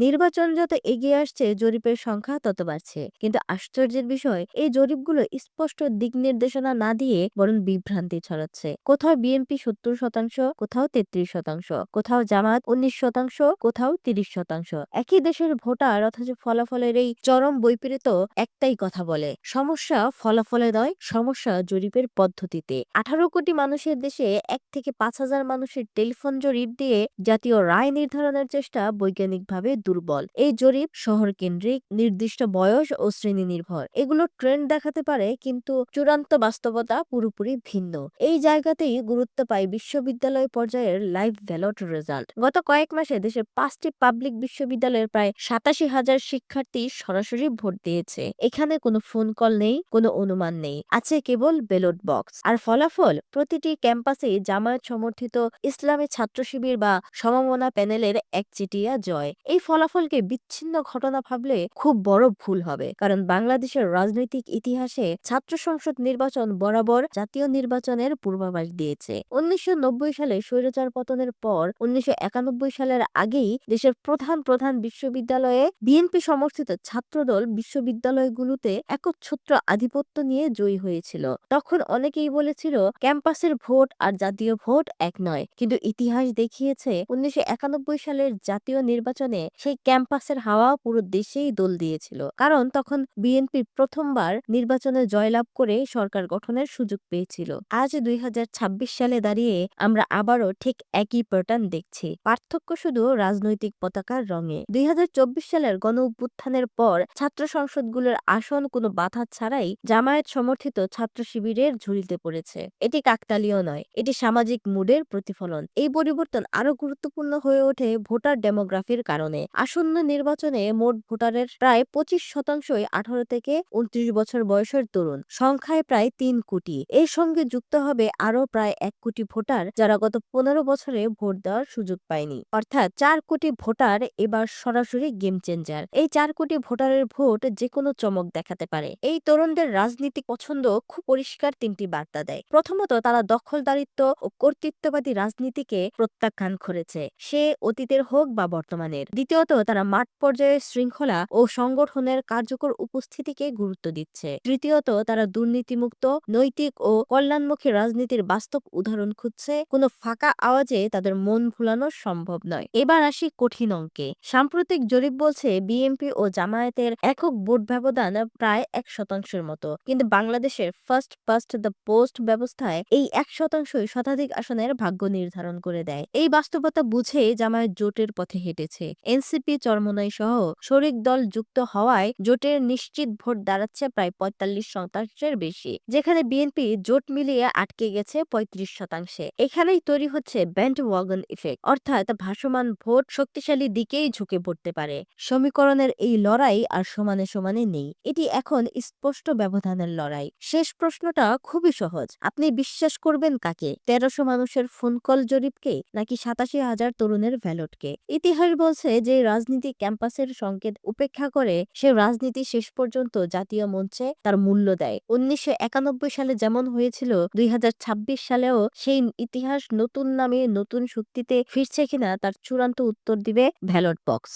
নির্বাচন যত এগিয়ে আসছে জরিপের সংখ্যা তত বাড়ছে, কিন্তু আশ্চর্যের বিষয় এই জরিপগুলো স্পষ্ট দিক নির্দেশনা না দিয়ে বরং বিভ্রান্তি ছড়াচ্ছে। কোথাও বিএনপি 70%, কোথাও 33%, কোথাও জামাত 19%, কোথাও 30%। একই দেশের ভোটার অথচ ফলাফলের এই চরম বৈপরীত্য একটাই কথা বলে, সমস্যা ফলাফলে নয়, সমস্যা জরিপের পদ্ধতিতে। 18 কোটি মানুষের দেশে 1 থেকে 5 হাজার মানুষের টেলিফোন জরিপ দিয়ে জাতীয় রায় নির্ধারণের চেষ্টা বৈজ্ঞানিকভাবে দুর্বল। এই জরিপ শহর কেন্দ্রিক, নির্দিষ্ট বয়স ও শ্রেণী নির্ভর। এগুলো ট্রেন্ড দেখাতে পারে, কিন্তু চূড়ান্ত বাস্তবতা পুরোপুরি ভিন্ন। এই জায়গাতেই গুরুত্ব পায় বিশ্ববিদ্যালয় পর্যায়ের লাইভ ব্যালট রেজাল্ট। গত কয়েক মাসে দেশের 5টি পাবলিক বিশ্ববিদ্যালয়ের প্রায় 87,000 শিক্ষার্থী সরাসরি ভোট দিয়েছে। এখানে কোনো ফোন কল নেই, কোনো অনুমান নেই, আছে কেবল ব্যালট বক্স আর ফলাফল। প্রতিটি ক্যাম্পাসে জামায়াত সমর্থিত ইসলামী ছাত্র শিবির বা সমমনা প্যানেলের একচেটিয়া জয়। এই ফলাফলকে বিচ্ছিন্ন ঘটনা ভাবলে খুব বড় ভুল হবে, কারণ বাংলাদেশের রাজনৈতিক ইতিহাসে ছাত্র সংসদ নির্বাচন বরাবর জাতীয় নির্বাচনের পূর্বাভাস দিয়েছে। 1990 সালে স্বৈরাচার পতনের পর 1991 সালের আগেই দেশের প্রধান প্রধান বিশ্ববিদ্যালয়ে বিএনপি সমর্থিত ছাত্রদল বিশ্ববিদ্যালয়গুলোতে একচ্ছত্র আধিপত্য নিয়ে জয়ী হয়েছিল। তখন অনেকেই বলেছিল ক্যাম্পাসের ভোট আর জাতীয় ভোট এক নয়, কিন্তু ইতিহাস দেখিয়েছে 1991 সালের জাতীয় নির্বাচনে সেই ক্যাম্পাসের হাওয়া পুরো দেশেই দোল দিয়েছিল, কারণ তখন বিএনপি প্রথমবার নির্বাচনে জয়লাভ করে সরকার গঠনের সুযোগ পেয়েছিল। আজ 2026 সালে দাঁড়িয়ে আমরা আবারও ঠিক একই প্যাটার্ন দেখছি, পার্থক্য শুধু রাজনৈতিক পতাকার রঙে। 2024 সালের গণ অভ্যুত্থানের পর ছাত্র সংসদগুলোর আসন কোনো বাধা ছাড়াই জামায়াত সমর্থিত ছাত্র শিবিরের ঝুলিতে পড়েছে। এটি কাকতালীয় নয়, এটি সামাজিক মুডের প্রতিফলন। এই পরিবর্তন আরো গুরুত্বপূর্ণ হয়ে ওঠে ভোটার ডেমোগ্রাফির কারণে। আসন্ন নির্বাচনে মোট ভোটারের প্রায় 25%ই 18 থেকে 29 বছর বয়সের তরুণ, সংখ্যায় প্রায় 3 কোটি। এর সঙ্গে যুক্ত হবে আরো প্রায় 1 কোটি ভোটার যারা গত 15 বছরে ভোট দেওয়ার সুযোগ পায়নি। অর্থাৎ 4 কোটি ভোটার এবার সরাসরি গেম চেঞ্জার। এই 4 কোটি ভোটারের ভোট যে কোনো চমক দেখাতে পারে। এই তরুণদের রাজনীতিক পছন্দ খুব পরিষ্কার 3টি বার্তা দেয়। প্রথমত, তারা দখলদারিত্ব ও কর্তৃত্ববাদী রাজনীতিকে প্রত্যাখ্যান করেছে, সে অতীতের হোক বা বর্তমানের। দ্বিতীয়ত, তারা মাঠ পর্যায়ে শৃঙ্খলা ও সংগঠনের কার্যকর উপস্থিতিকে গুরুত্ব দিচ্ছে। তৃতীয়ত, তারা দুর্নীতিমুক্ত, নৈতিক ও কল্যাণমুখী রাজনীতির বাস্তব উদাহরণ খুঁজছে। কোনো ফাঁকা আওয়াজে তাদের মন ভুলানো সম্ভব নয়। এবার আসি কঠিন অঙ্কে। সাম্প্রতিক জরিপ বলছে বিএনপি ও জামায়াতের একক ভোট ব্যবধান প্রায় 1%-এর মতো, কিন্তু বাংলাদেশের ফার্স্ট পাস্ট দ্য পোস্ট ব্যবস্থায় এই 1%ই শতাধিক আসনের ভাগ্য নির্ধারণ করে দেয়। এই বাস্তবতা বুঝে জামায়াত জোটের পথে হেঁটেছে। এনসিপি, চরমোনাই সহ শরিক দল যুক্ত হওয়ায় জোটের নিশ্চিত ভোট দাঁড়াচ্ছে প্রায় 45%-এর বেশি, যেখানে বিএনপি জোট মিলিয়ে আটকে গেছে 35%। এখানেই তৈরি হচ্ছে ব্যান্ড ওয়াগন ইফেক্ট, অর্থাৎ ভাসমান ভোট শক্তিশালী দিকেই ঝুঁকে পড়তে পারে। সমীকরণের এই লড়াই আর সমানে সমানে নেই, এটি এখন স্পষ্ট ব্যবধানের লড়াই। শেষ প্রশ্নটা খুবই সহজ, আপনি বিশ্বাস করবেন কাকে? 1300 মানুষের ফোন কল জরিপকে, নাকি 87,000 তরুণের ব্যালটকে? ইতিহাস বলছে যে রাজনীতি ক্যাম্পাসের সংকেত উপেক্ষা করে, সে রাজনীতি শেষ পর্যন্ত জাতীয় মঞ্চে তার মূল্য দেয়। 1991 সালে যেমন হয়েছিল, 2026 সালেও সেই ইতিহাস নতুন নামে নতুন শক্তিতে ফিরছে কিনা তার চূড়ান্ত উত্তর দিবে ব্যালট বক্স।